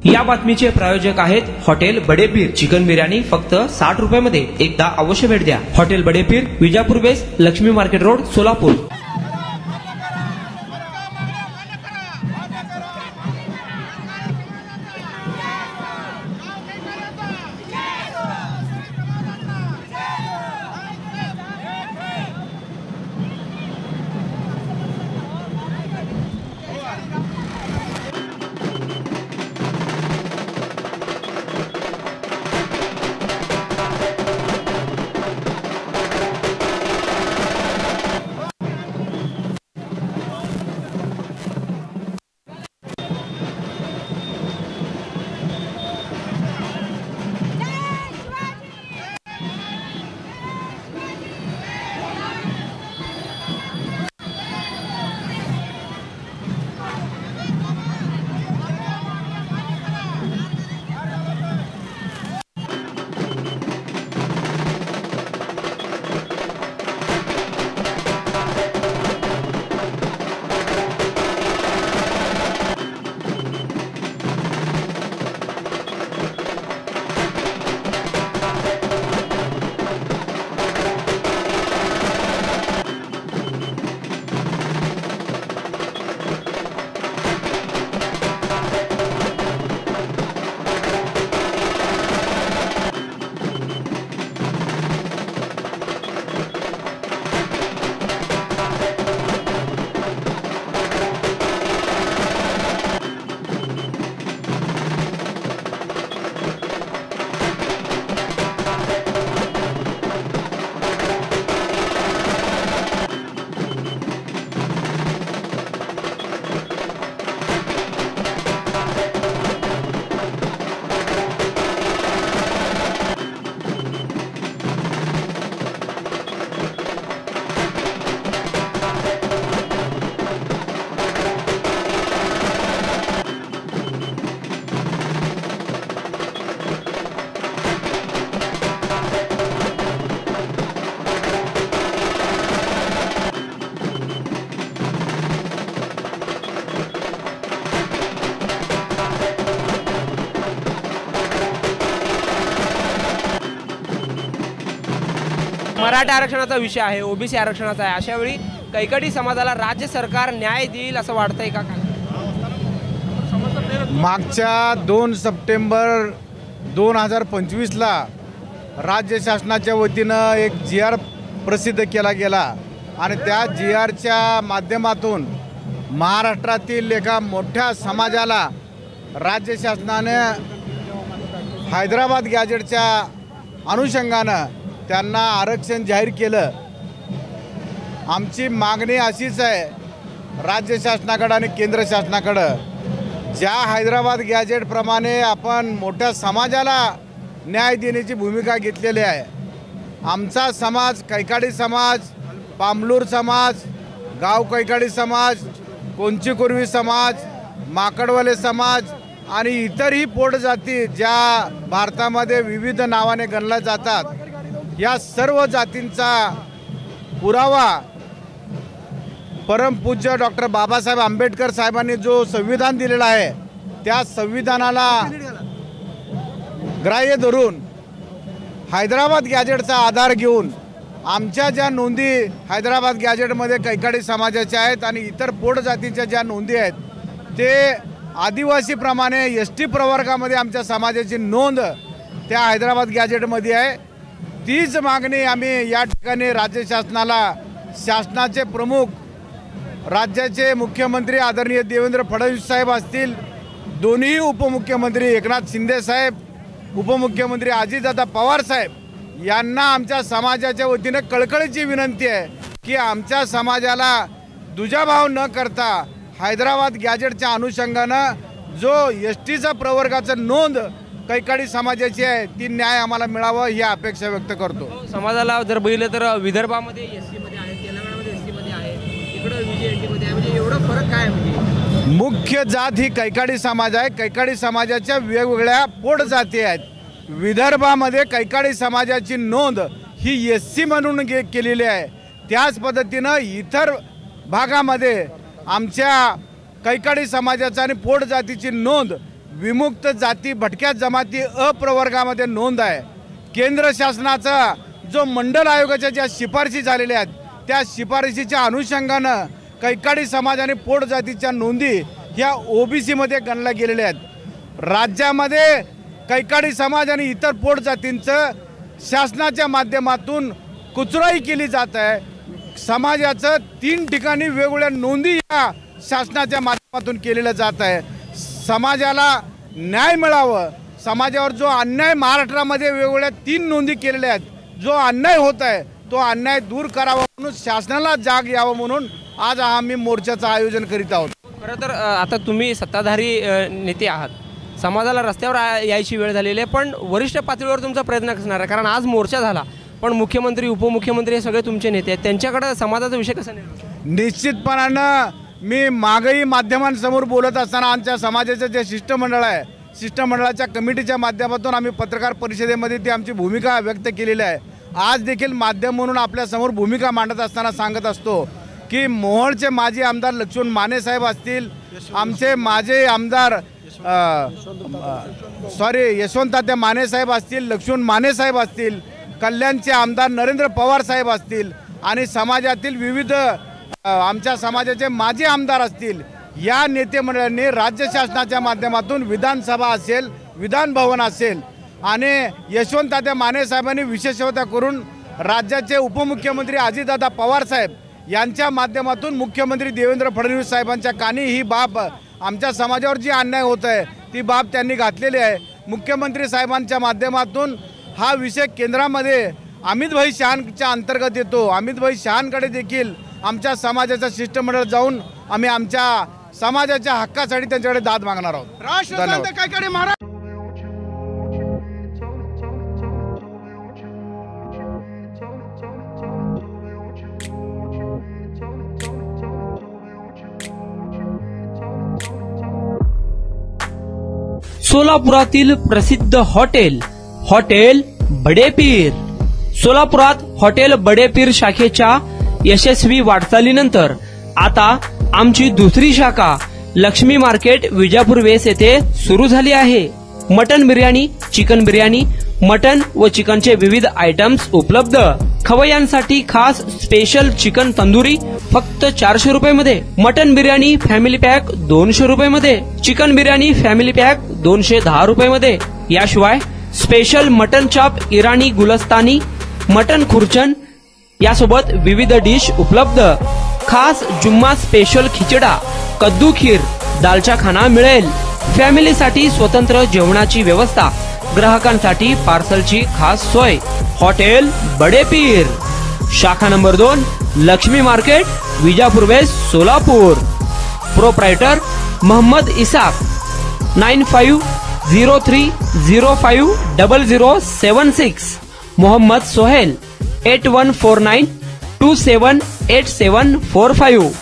या बातमीचे प्रायोजक आहेत हॉटेल बडेपीर। चिकन बिर्याणी फक्त 60 रुपयामध्ये। एकदा अवश्य भेट द्या। हॉटेल बडेपीर, विजापूर बेस, लक्ष्मी मार्केट रोड, सोलापूर। मराठा आरक्षणाचा विषय आहे, ओबीसी आरक्षणाचा आहे। अशा वेळी कैकडी समाजाला राज्य सरकार न्याय देईल असं वाटतंय का? मागच्या 2 सप्टेंबर 2025ला राज्य शासनाच्या वतीनं एक GR प्रसिद्ध केला गेला आणि त्या GRच्या माध्यमातून महाराष्ट्रातील एका मोठ्या समाजाला राज्य शासनाने हैदराबाद गॅजेटच्या अनुषंगानं त्यांना आरक्षण जाहीर केलं। आमची मागणी अशीच आहे राज्य शासनाकडे आणि केंद्र शासनाकडे, ज्या हैदराबाद गॅजेटप्रमाणे आपण मोठ्या समाजाला न्याय देण्याची भूमिका घेतलेली आहे। आमचा समाज, कैकाडी समाज, पामलूर समाज, गाव कैकाडी समाज, कोंची कुर्वी समाज, माकडवाले समाज आणि इतरही पोटजाती ज्या भारतामध्ये विविध नावाने गणल्या जातात, या सर्व जातींचा पुरावा परमपूज्य डॉक्टर बाबासाहेब आंबेडकर साहेबांनी जो संविधान दिलेला आहे त्या संविधानाला ग्राह्य धरून हैदराबाद गॅजेटचा आधार घेऊन आमच्या ज्या नोंदी हैदराबाद गॅजेटमध्ये कैकाडी समाजाच्या आहेत आणि इतर पोट जातीच्या ज्या नोंदी आहेत ते आदिवासीप्रमाणे ST प्रवर्गामध्ये आमच्या समाजाची नोंद त्या हैदराबाद गॅजेटमध्ये आहे। तीच मागणी आम्ही या ठिकाणी राज्य शासनाला, शासनाचे प्रमुख, राज्याचे मुख्यमंत्री आदरणीय देवेंद्र फडणवीस साहेब असतील, दोन्ही उपमुख्यमंत्री एकनाथ शिंदे साहेब, उपमुख्यमंत्री अजितदादा पवार साहेब यांना आमच्या समाजाच्या वतीने कळकळीची विनंती आहे की आमच्या समाजाला दुजाभाव न करता हैदराबाद गॅजेटच्या अनुषंगानं जो STचा प्रवर्गाचं नोंद कैकाडी समाजाची आहे ती न्याय आम्हाला मिळावा ही अपेक्षा व्यक्त करतो। समाजाला जर बघितलं तर विदर्भामध्ये SC मध्ये आहे, तेलंगणामध्ये SC मध्ये आहे, इकडे VJNT मध्ये आहे, म्हणजे एवढा फरक काय आहे? म्हणजे मुख्य जात ही कैकाडी समाज आहे। कैकाडी समाजाच्या वेगवेगळ्या पोट जाती आहेत। विदर्भामध्ये कैकाडी समाजाची नोंद ही SC म्हणून केलेली आहे। त्याच पद्धतीनं इतर भागामध्ये आमच्या कैकाडी समाजाचा आणि पोट जातीची नोंद विमुक्त जाती भटक्या जमाती अप्रवर्गामध्ये नोंद आहे। केंद्र शासनाचा जो मंडल आयोगाच्या ज्या शिफारशी झालेल्या आहेत त्या शिफारशीच्या अनुषंगानं कैकाडी समाज आणि पोट जातीच्या नोंदी ह्या OBC मध्ये गणल्या गेलेल्या आहेत। राज्यामध्ये कैकाडी समाज आणि इतर पोट जातींचं शासनाच्या माध्यमातून कुचराई केली जात आहे। समाजाचं 3 ठिकाणी वेगवेगळ्या नोंदी या शासनाच्या माध्यमातून केलेल्या जात आहे। समाजाला न्याय मिळावं, समाजावर जो अन्याय महाराष्ट्रामध्ये वेगवेगळ्या 3 नोंदी केलेल्या आहेत, जो अन्याय होत आहे तो अन्याय दूर करावा म्हणून शासनाला जाग यावं म्हणून आज आम्ही मोर्चाचं आयोजन करीत आहोत। खरं तर आता तुम्ही सत्ताधारी नेते आहात, समाजाला रस्त्यावर यायची वेळ झालेली आहे, पण वरिष्ठ पातळीवर तुमचा प्रयत्न असणार आहे कारण आज मोर्चा झाला पण मुख्यमंत्री उपमुख्यमंत्री हे सगळे तुमचे नेते आहेत, त्यांच्याकडे समाजाचा विषय कसा नाही? निश्चितपणानं मी मागही माध्यमांसमोर बोलत असताना आमच्या समाजाचं जे शिष्टमंडळ आहे, शिष्टमंडळाच्या कमिटीच्या माध्यमातून आम्ही पत्रकार परिषदेमध्ये ती आमची भूमिका व्यक्त केलेली आहे। आज देखील माध्यम म्हणून आपल्यासमोर भूमिका मांडत असताना सांगत असतो की मोहोळचे माजी आमदार लक्ष्मण माने साहेब असतील, आमचे माजी आमदार यशवंत माने साहेब असतील, लक्ष्मण माने साहेब असतील, कल्याणचे आमदार नरेंद्र पवार साहेब असतील आणि समाजातील विविध आमच्या समाजाचे माजी आमदार असतील, या नेते मंडळांनी राज्य शासनाच्या माध्यमातून विधानसभा असेल, विधान भवन असेल आणि यशवंत माने साहेबांनी विशेषता करून राज्याचे उपमुख्यमंत्री अजितदादा पवार साहेब यांच्या माध्यमातून मुख्यमंत्री देवेंद्र फडणवीस साहेबांच्या कानी ही बाब आमच्या समाजावर जी अन्याय होत आहे ती बाब त्यांनी घातलेली आहे। मुख्यमंत्री साहेबांच्या माध्यमातून हा विषय केंद्रामध्ये अमित भाई शहांच्या अंतर्गत येतो। अमित भाई शहांकडे देखील आमच्या समाजाचं शिष्टमंडळ जाऊन आम्ही आमच्या समाजाच्या हक्कासाठी त्यांच्याकडे दाद मागणार आहोत। धन्यवाद। सोलापुरातील प्रसिद्ध हॉटेल बडेपीर। सोलापुरात हॉटेल बडेपीर शाखेच्या यशस्वी वाटचालीनंतर आता आमची दुसरी शाखा लक्ष्मी मार्केट विजापूर वेस येथे सुरू झाली आहे। Mutton biryani, chicken biryani, mutton व चिकनचे विविध आयटम्स उपलब्ध। खवय्यांसाठी खास स्पेशल चिकन तंदुरी फक्त 400 रुपये मध्ये, मटन बिर्याणी फॅमिली पॅक 200 रुपये मध्ये, चिकन बिर्याणी फॅमिली पॅक 210 रुपये मध्ये। याशिवाय स्पेशल मटन चाप, इराणी गुलस्तानी, मटन खुर्चन यासोबत विविध डिश उपलब्ध। खास जुम्मा स्पेशल खिचडा, कद्दू खीर, दालचा खाना मिळेल। फॅमिलीसाठी स्वतंत्र जेवणाची व्यवस्था, ग्राहकांसाठी पार्सलची खास सोय। हॉटेल बडेपीर, शाखा number 2, Laxmi market, Vijapur west, Solapur. Proprietor Mohammad Isak, 9503050076। Mohammad Sohail, 8149278745।